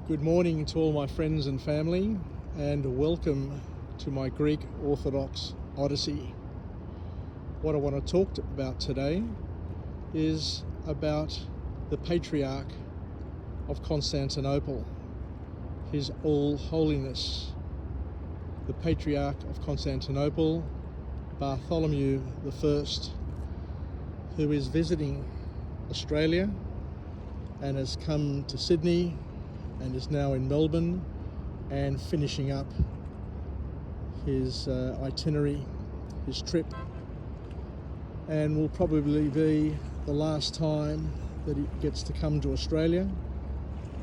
Good morning to all my friends and family, and welcome to my Greek Orthodox Odyssey. What I want to talk about today is about the Patriarch of Constantinople, His All Holiness, the Patriarch of Constantinople, Bartholomew I, who is visiting Australia and has come to Sydney and is now in Melbourne and finishing up his itinerary, his trip, and will probably be the last time that he gets to come to Australia,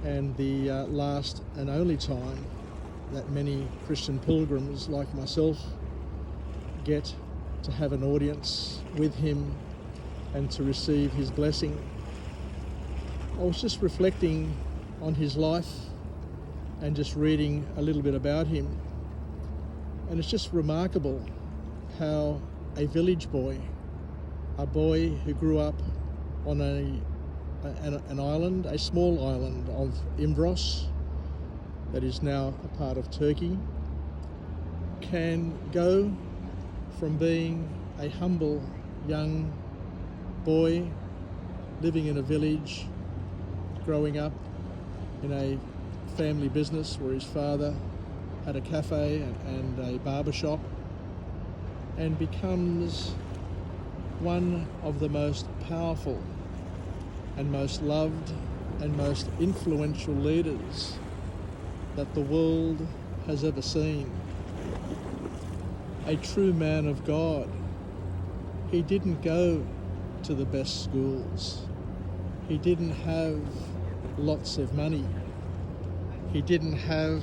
and the last and only time that many Christian pilgrims like myself get to have an audience with him and to receive his blessing. I was just reflecting on his life and just reading a little bit about him, and it's just remarkable how a village boy, a boy who grew up on an island, a small island of Imbros that is now a part of Turkey, can go from being a humble young boy living in a village, growing up in a family business where his father had a cafe and a barber shop, and becomes one of the most powerful and most loved and most influential leaders that the world has ever seen. A true man of God. He didn't go to the best schools. He didn't have lots of money. He didn't have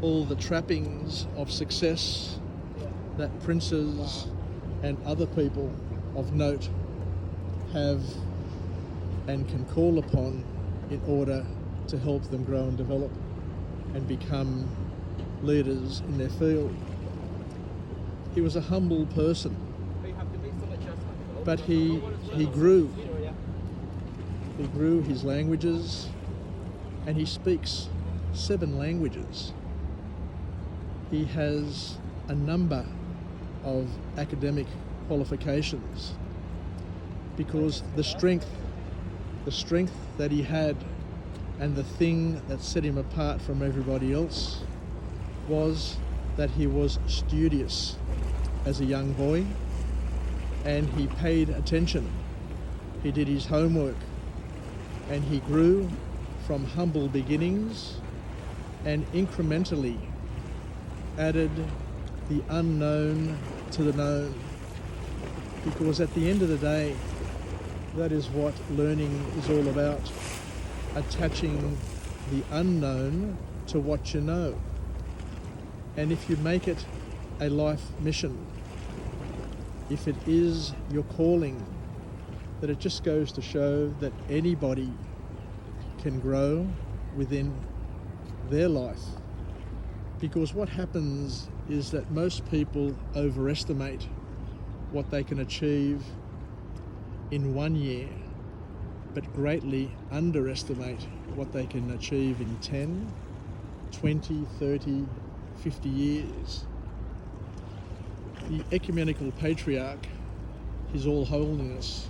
all the trappings of success that princes and other people of note have and can call upon in order to help them grow and develop and become leaders in their field. He was a humble person, but he grew. He grew his languages, and he speaks 7 languages. He has a number of academic qualifications because the strength that he had and the thing that set him apart from everybody else was that he was studious as a young boy, and he paid attention. He did his homework, and he grew from humble beginnings and incrementally added the unknown to the known, because at the end of the day, that is what learning is all about, attaching the unknown to what you know. And if you make it a life mission, if it is your calling, that it just goes to show that anybody can grow within their life. Because what happens is that most people overestimate what they can achieve in 1 year, but greatly underestimate what they can achieve in 10, 20, 30, 50 years. The Ecumenical Patriarch, His All Holiness,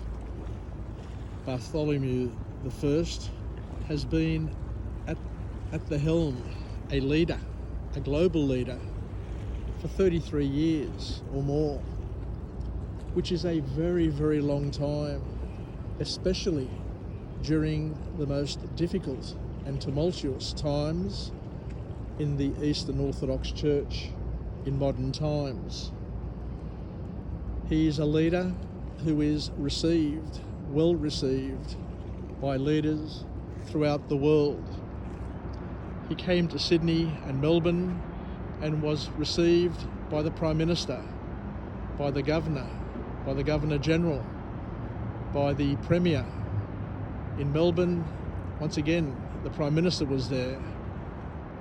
Bartholomew I, has been at the helm, a leader, a global leader, for 33 years or more, which is a very, very long time, especially during the most difficult and tumultuous times in the Eastern Orthodox Church in modern times. He is a leader who is well received by leaders throughout the world. He came to Sydney and Melbourne and was received by the Prime Minister, by the Governor, by the Governor-General, by the Premier. In Melbourne, once again, the Prime Minister was there.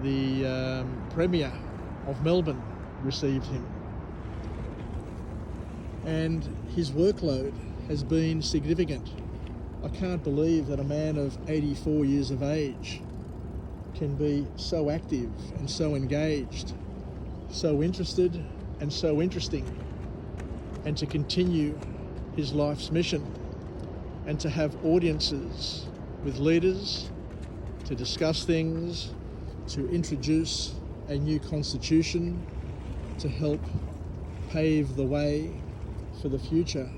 The Premier of Melbourne received him. And his workload has been significant. I can't believe that a man of 84 years of age can be so active and so engaged, so interested and so interesting, and to continue his life's mission, and to have audiences with leaders to discuss things, to introduce a new constitution to help pave the way for the future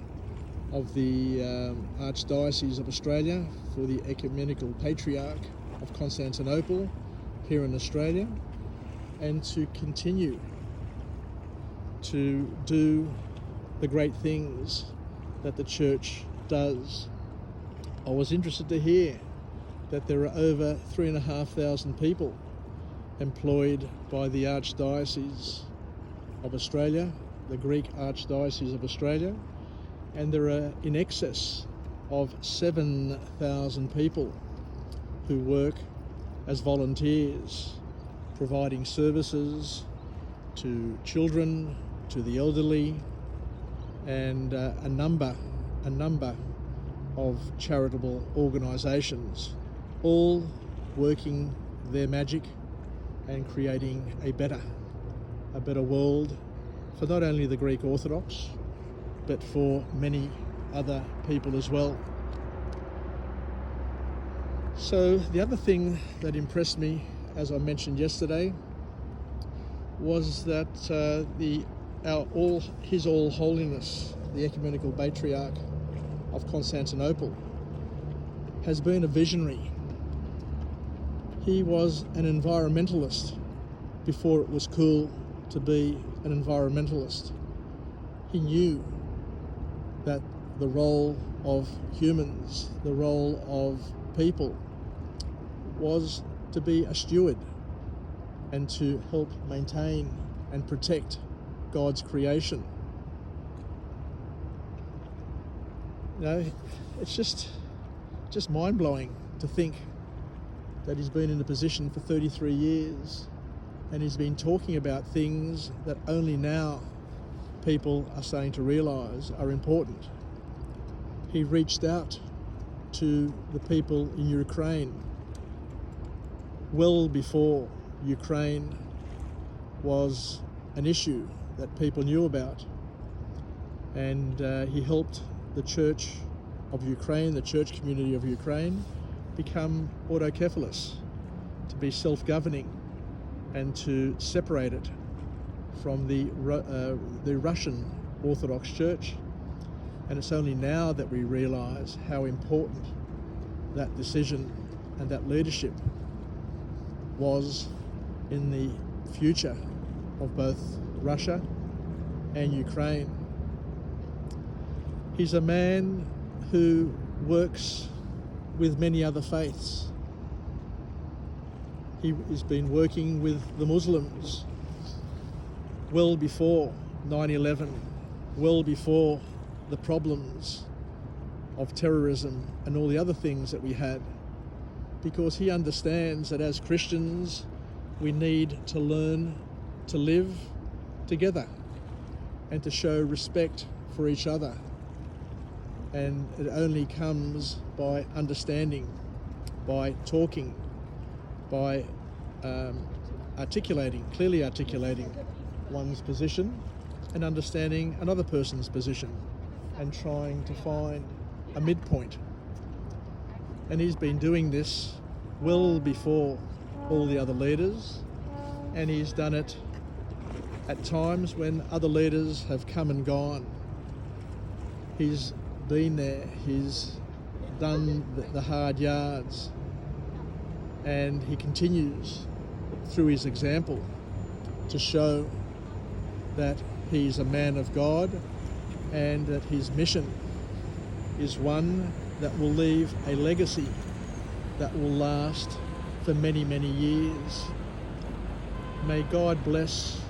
of the Archdiocese of Australia, for the Ecumenical Patriarch of Constantinople here in Australia, and to continue to do the great things that the Church does. I was interested to hear that there are over 3,500 people employed by the Archdiocese of Australia, the Greek Archdiocese of Australia, and there are in excess of 7,000 people who work as volunteers, providing services to children, to the elderly, and a number of charitable organisations, all working their magic and creating a better world for not only the Greek Orthodox, but for many other people as well. So the other thing that impressed me, as I mentioned yesterday, was that His All Holiness, the Ecumenical Patriarch of Constantinople, has been a visionary. He was an environmentalist before it was cool to be an environmentalist. He knew that the role of humans, the role of people, was to be a steward and to help maintain and protect God's creation. You know, it's just mind-blowing to think that he's been in a position for 33 years and he's been talking about things that only now people are starting to realise are important. He reached out to the people in Ukraine well before Ukraine was an issue that people knew about, and he helped the Church of Ukraine, the church community of Ukraine, become autocephalous, to be self-governing and to separate it from the Russian Orthodox Church. And it's only now that we realise how important that decision and that leadership was in the future of both Russia and Ukraine. He's a man who works with many other faiths. He has been working with the Muslims well before 9/11, well before the problems of terrorism and all the other things that we had, because he understands that as Christians we need to learn to live together and to show respect for each other. And it only comes by understanding, by talking, by clearly articulating one's position and understanding another person's position and trying to find a midpoint. And he's been doing this well before all the other leaders, and he's done it at times when other leaders have come and gone. He's been there, he's done the hard yards, and he continues through his example to show that he's a man of God and that his mission is one that will leave a legacy that will last for many, many years. May God bless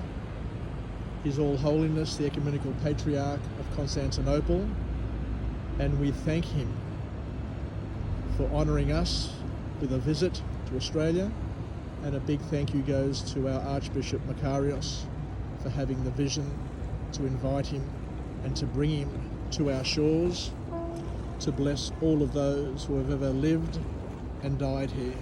His All Holiness, the Ecumenical Patriarch of Constantinople, and we thank him for honouring us with a visit to Australia, and a big thank you goes to our Archbishop Makarios for having the vision to invite him and to bring him to our shores to bless all of those who have ever lived and died here.